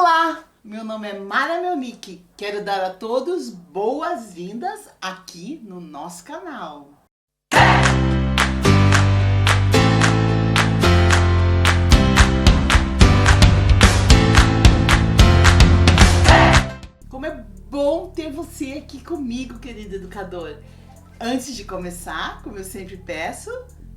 Olá, meu nome é Mara Melnick. Quero dar a todos boas-vindas aqui no nosso canal. Como é bom ter você aqui comigo, querido educador. Antes de começar, como eu sempre peço,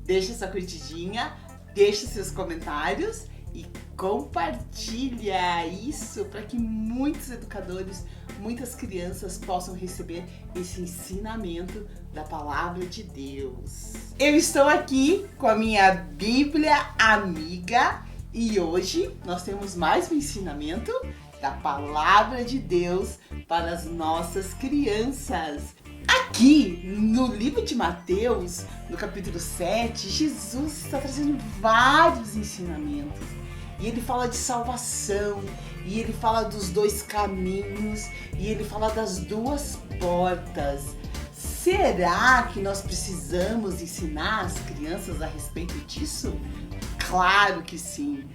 deixa sua curtidinha, deixa seus comentários e compartilha isso para que muitos educadores, muitas crianças possam receber esse ensinamento da palavra de Deus. Eu estou aqui com a minha Bíblia amiga e hoje nós temos mais um ensinamento da palavra de Deus para as nossas crianças. Aqui no livro de Mateus, no capítulo 7, Jesus está trazendo vários ensinamentos. E ele fala de salvação, e ele fala dos dois caminhos, e ele fala das duas portas. Será que nós precisamos ensinar as crianças a respeito disso? Claro que sim!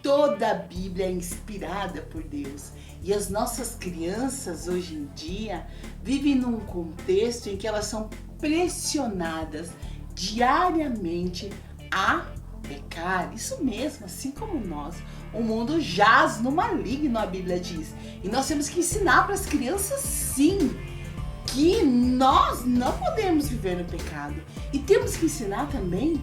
Toda a Bíblia é inspirada por Deus. E as nossas crianças hoje em dia vivem num contexto em que elas são pressionadas diariamente a pecar. Isso mesmo, assim como nós. O mundo jaz no maligno, a Bíblia diz. E nós temos que ensinar para as crianças, sim, que nós não podemos viver no pecado. E temos que ensinar também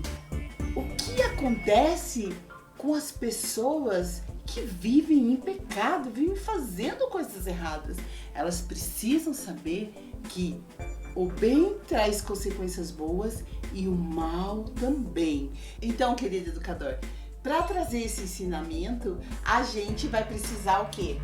o que acontece com as pessoas que vivem em pecado, vivem fazendo coisas erradas. Elas precisam saber que o bem traz consequências boas e o mal também. Então, querido educador, para trazer esse ensinamento, a gente vai precisar o quê?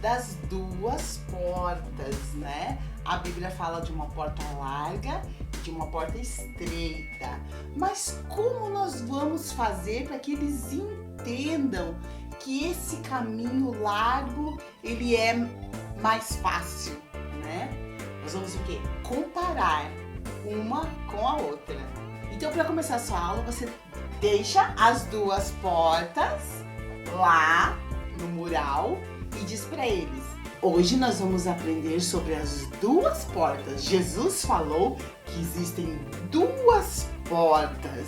Das duas portas, né? A Bíblia fala de uma porta larga e de uma porta estreita. Mas como nós vamos fazer para que eles entendam que esse caminho largo, ele é mais fácil, né? Nós vamos o quê? Comparar uma com a outra. Então, para começar a sua aula, você deixa as duas portas lá no mural e diz para eles: hoje nós vamos aprender sobre as duas portas. Jesus falou que existem duas portas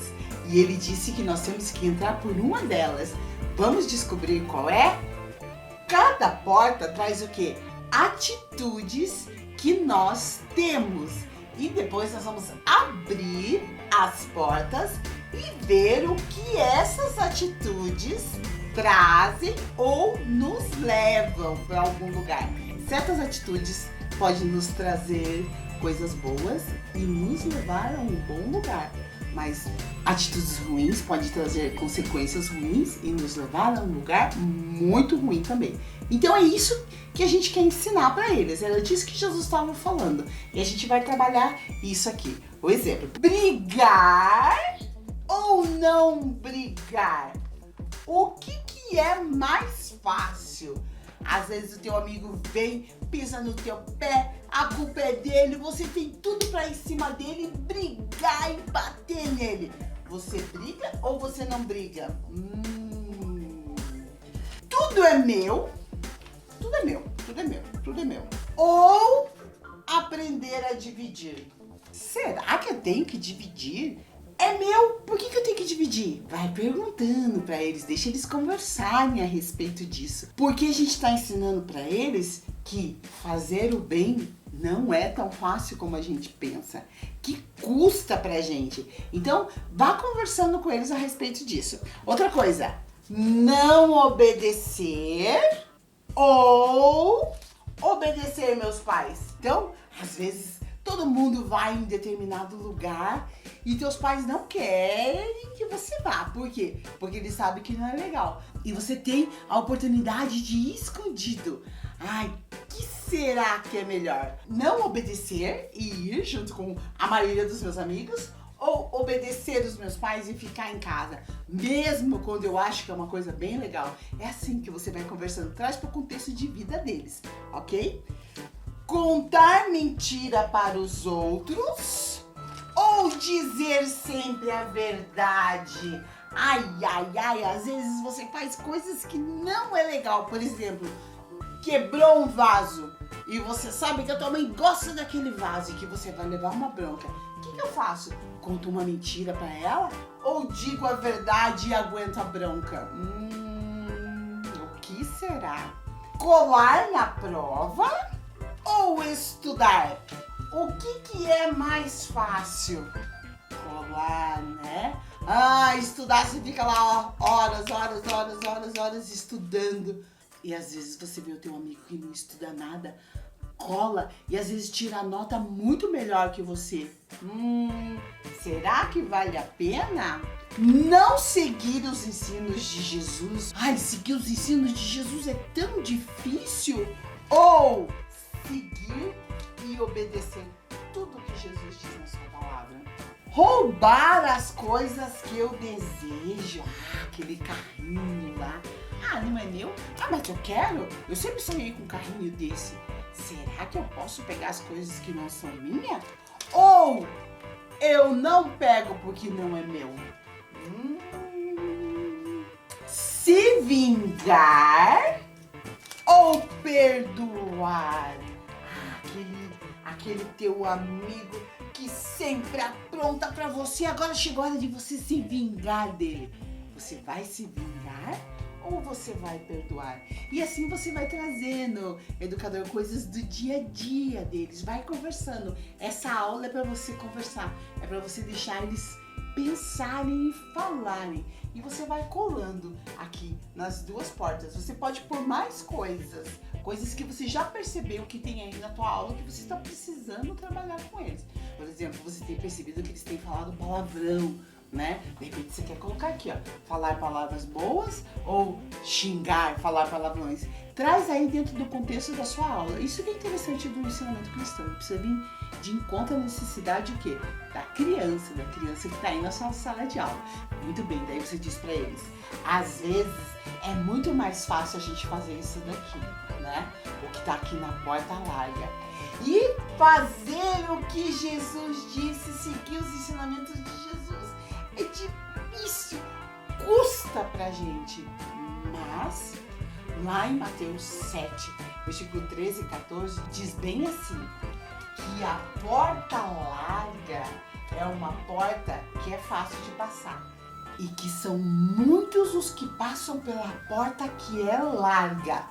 e ele disse que nós temos que entrar por uma delas. Vamos descobrir qual é? Cada porta traz o quê? Atitudes que nós temos. E depois nós vamos abrir as portas e ver o que essas atitudes trazem ou nos levam para algum lugar. Certas atitudes podem nos trazer coisas boas e nos levar a um bom lugar. Mas atitudes ruins podem trazer consequências ruins e nos levar a um lugar muito ruim também. Então é isso que a gente quer ensinar para eles. Era disso que Jesus estava falando. E a gente vai trabalhar isso aqui. O exemplo: brigar ou não brigar? O que é mais fácil? Às vezes o teu amigo vem, pisa no teu pé, a culpa é dele, você tem tudo pra ir em cima dele, brigar e bater nele. Você briga ou você não briga? Tudo é meu, tudo é meu, tudo é meu, tudo é meu. Ou aprender a dividir. Será que eu tenho que dividir? É meu, por que eu tenho que dividir? Vai perguntando para eles, deixa eles conversarem a respeito disso. Porque a gente está ensinando para eles que fazer o bem não é tão fácil como a gente pensa, que custa pra gente. Então, vá conversando com eles a respeito disso. Outra coisa, não obedecer ou obedecer meus pais. Então, às vezes, todo mundo vai em determinado lugar e teus pais não querem que você vá. Por quê? Porque eles sabem que não é legal. E você tem a oportunidade de ir escondido. Ai, que será que é melhor? Não obedecer e ir junto com a maioria dos meus amigos? Ou obedecer os meus pais e ficar em casa? Mesmo quando eu acho que é uma coisa bem legal. É assim que você vai conversando. Traz para o contexto de vida deles, ok? Contar mentira para os outros ou dizer sempre a verdade? Ai, ai, ai, às vezes você faz coisas que não é legal. Por exemplo, quebrou um vaso e você sabe que a tua mãe gosta daquele vaso e que você vai levar uma bronca. O que eu faço? Conto uma mentira pra ela ou digo a verdade e aguento a bronca? O que será? Colar na prova ou estudar? O que é mais fácil? Colar, né? Estudar, você fica lá horas estudando. E às vezes você vê o teu amigo que não estuda nada, cola e às vezes tira a nota muito melhor que você. Será que vale a pena não seguir os ensinos de Jesus? Seguir os ensinos de Jesus é tão difícil? Ou seguir e obedecer tudo que Jesus diz na sua palavra? Roubar as coisas que eu desejo. Aquele carrinho lá. Não é meu? Mas eu quero. Eu sempre sonhei com um carrinho desse. Será que eu posso pegar as coisas que não são minhas? Ou eu não pego porque não é meu? Se vingar ou perdoar? Aquele teu amigo que sempre apronta pra você. Agora chegou a hora de você se vingar dele. Você vai se vingar ou você vai perdoar? E assim você vai trazendo, educador, coisas do dia a dia deles. Vai conversando. Essa aula é para você conversar. É para você deixar eles pensarem e falarem. E você vai colando aqui nas duas portas. Você pode pôr mais coisas. Coisas que você já percebeu que tem aí na tua aula que você está precisando trabalhar com eles. Por exemplo, você tem percebido que eles têm falado palavrão, né? De repente você quer colocar aqui, falar palavras boas ou xingar, falar palavrões. Traz aí dentro do contexto da sua aula. Isso que é interessante do ensinamento cristão. Precisa vir de encontro à necessidade o quê? Da criança que está aí na sua sala de aula. Muito bem, daí você diz para eles, às vezes é muito mais fácil a gente fazer isso daqui, né? O que está aqui na porta larga. E fazer o que Jesus disse, seguir os ensinamentos de Jesus. É difícil, custa pra gente, mas lá em Mateus 7, versículo 13 e 14, diz bem assim, que a porta larga é uma porta que é fácil de passar e que são muitos os que passam pela porta que é larga.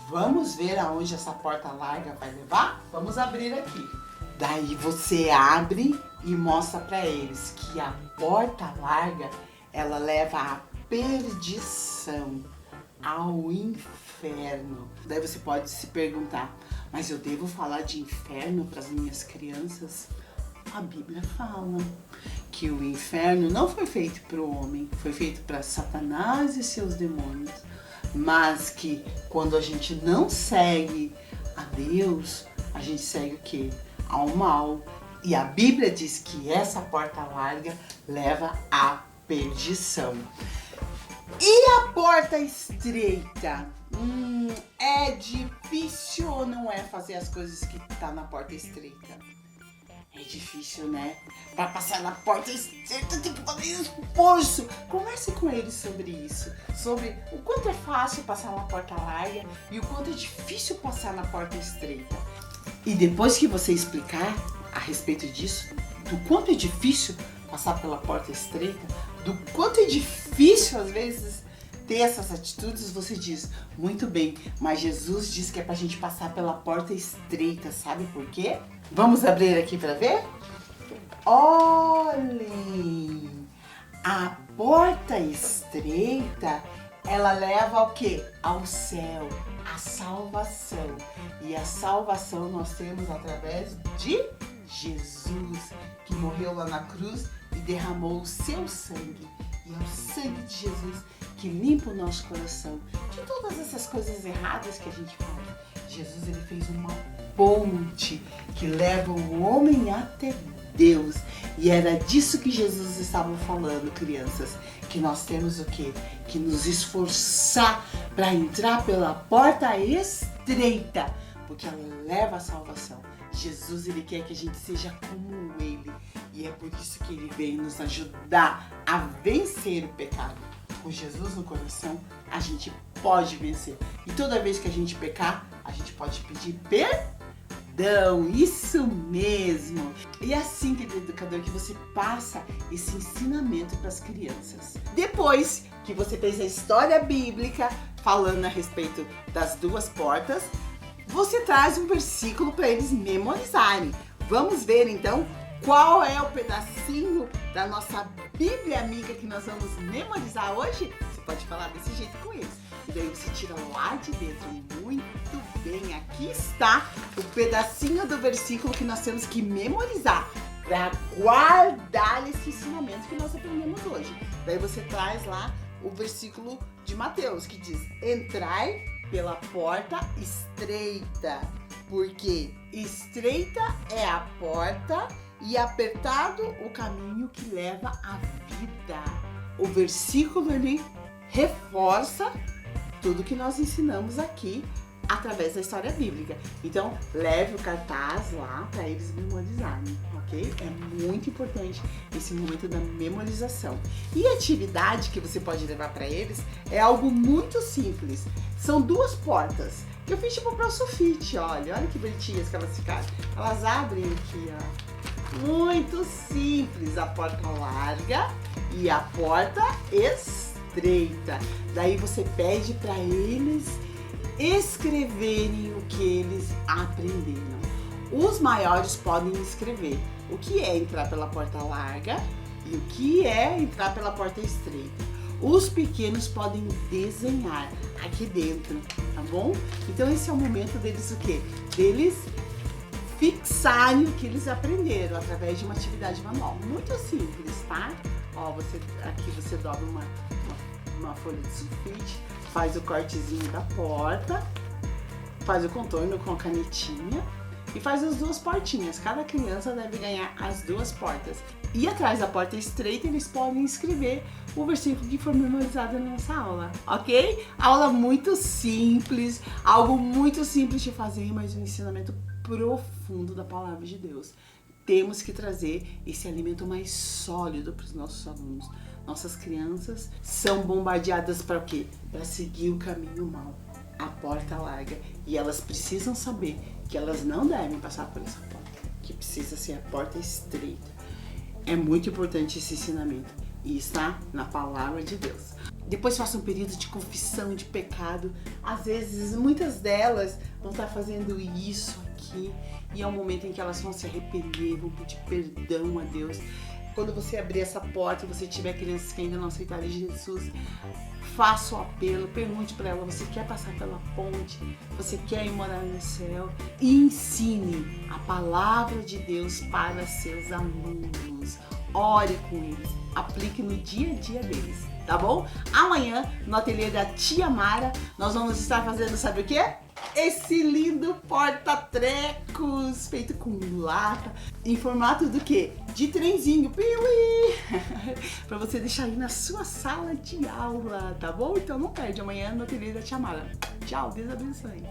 Vamos ver aonde essa porta larga vai levar? Vamos abrir aqui. Daí você abre e mostra para eles que a porta larga, ela leva à perdição, ao inferno. Daí você pode se perguntar, mas eu devo falar de inferno para as minhas crianças? A Bíblia fala que o inferno não foi feito para o homem, foi feito para Satanás e seus demônios. Mas que quando a gente não segue a Deus, a gente segue o quê? Ao mal. E a Bíblia diz que essa porta larga leva à perdição. E a porta estreita? É difícil ou não é fazer as coisas que tá na porta estreita? É difícil, né? Para passar na porta estreita tem que fazer esforço. Converse com eles sobre isso. Sobre o quanto é fácil passar na porta larga e o quanto é difícil passar na porta estreita. E depois que você explicar a respeito disso, do quanto é difícil passar pela porta estreita, do quanto é difícil às vezes ter essas atitudes, você diz, muito bem, mas Jesus diz que é pra gente passar pela porta estreita, sabe por quê? Vamos abrir aqui para ver? Olhem! A porta estreita, ela leva ao quê? Ao céu, à salvação. E a salvação nós temos através de Jesus, que morreu lá na cruz e derramou o seu sangue. E é o sangue de Jesus que limpa o nosso coração de todas essas coisas erradas que a gente faz. Jesus, ele fez uma ponte que leva o homem até Deus. E era disso que Jesus estava falando, crianças. Que nós temos o quê? Que nos esforçar para entrar pela porta estreita, porque ela leva à salvação. Jesus, ele quer que a gente seja como ele, E é por isso que ele vem nos ajudar a vencer o pecado. Com Jesus no coração, a gente pode vencer. E toda vez que a gente pecar, a gente pode pedir perdão. Isso mesmo. E é assim, querido educador, que você passa esse ensinamento para as crianças. Depois que você fez a história bíblica falando a respeito das duas portas, você traz um versículo para eles memorizarem. Vamos ver então qual é o pedacinho da nossa Bíblia amiga que nós vamos memorizar hoje? Você pode falar desse jeito com eles. E daí você tira lá de dentro. Muito bem, aqui está o pedacinho do versículo que nós temos que memorizar para guardar esse ensinamento que nós aprendemos hoje. Daí você traz lá o versículo de Mateus que diz: entrai pela porta estreita, porque estreita é a porta e apertado o caminho que leva à vida. O versículo ele reforça tudo que nós ensinamos aqui através da história bíblica. Então, leve o cartaz lá para eles memorizarem, ok? É muito importante esse momento da memorização. E a atividade que você pode levar para eles é algo muito simples. São duas portas. Eu fiz tipo para o sulfite, olha que bonitinhas que elas ficaram. Elas abrem aqui, ó. Muito simples, a porta larga e a porta estreita. Daí você pede para eles escreverem o que eles aprenderam. Os maiores podem escrever o que é entrar pela porta larga e o que é entrar pela porta estreita. Os pequenos podem desenhar aqui dentro, tá bom? Então esse é o momento deles o quê? Deles fixarem o que eles aprenderam através de uma atividade manual. Muito simples, tá? Ó, aqui você dobra uma folha de sulfite, faz o cortezinho da porta, faz o contorno com a canetinha e faz as duas portinhas. Cada criança deve ganhar as duas portas. E atrás da porta estreita eles podem escrever o versículo que for memorizado na nossa aula, ok? Aula muito simples, algo muito simples de fazer, mas um ensinamento profundo da palavra de Deus. Temos que trazer esse alimento mais sólido para os nossos alunos. Nossas crianças são bombardeadas para o quê? Para seguir o caminho mau, a porta larga. E elas precisam saber que elas não devem passar por essa porta, que precisa ser a porta estreita. É muito importante esse ensinamento e está na palavra de Deus. Depois faça um período de confissão de pecado. Às vezes, muitas delas vão estar fazendo isso aqui e é um momento em que elas vão se arrepender, vão pedir perdão a Deus. Quando você abrir essa porta e você tiver crianças que ainda não aceitaram Jesus, faça o apelo, pergunte para ela: você quer passar pela ponte? Você quer ir morar no céu? E ensine a palavra de Deus para seus alunos. Ore com eles, aplique no dia a dia deles, tá bom? Amanhã, no ateliê da Tia Mara, nós vamos estar fazendo, sabe o quê? Esse lindo porta-trecos feito com lata, em formato do quê? De trenzinho, piuí! Para você deixar aí na sua sala de aula, tá bom? Então não perde amanhã no ateliê da Tia Mara. Tchau, Deus abençoe.